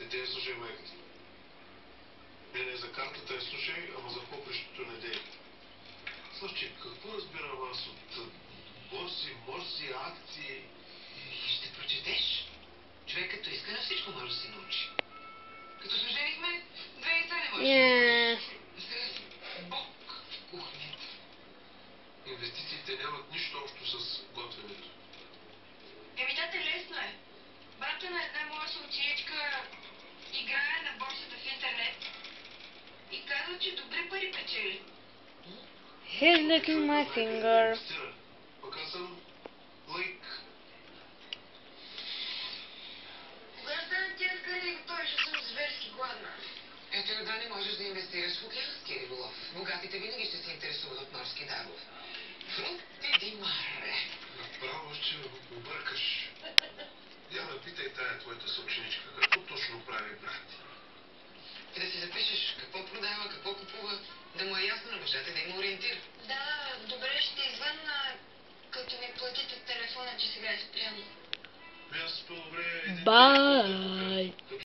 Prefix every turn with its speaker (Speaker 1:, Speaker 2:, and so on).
Speaker 1: те слушай майката. Не за картата я слушай, ама за попрището не дей. Слушай, какво разбирам аз от борси, морси, акции?
Speaker 2: Ще прочетеш. Човек като иска на всичко може да се научи. Като се женихме, 2 яйца не може да научиш. Сега си бог в кухнята.
Speaker 1: Инвестициите нямат нищо общо с готвенето.
Speaker 3: Тате, лесно е. Бата на една моя съучиечка играе на борсата в интернет и казва, че добри пари печели.
Speaker 4: He's licking my finger.
Speaker 1: Пък аз съм лайк.
Speaker 3: Кога стана тя скъде и готови, ще съм зверски гладна.
Speaker 2: Ето и да не можеш да инвестираш в хотелски риболов. Богатите винаги ще се интересуват от морски дарове. Фрутти ди маре.
Speaker 1: Направо ще объркаш. Я ме питай тая твоята съученичка, какво точно прави брат?
Speaker 2: И да си запишеш какво продава, какво купува, да му е ясно на мъжете, да има ориентир.
Speaker 3: Да, добре, ще извънна, като ми платите телефона, че сега е спряно.
Speaker 1: Аз по-добре...
Speaker 4: Bye.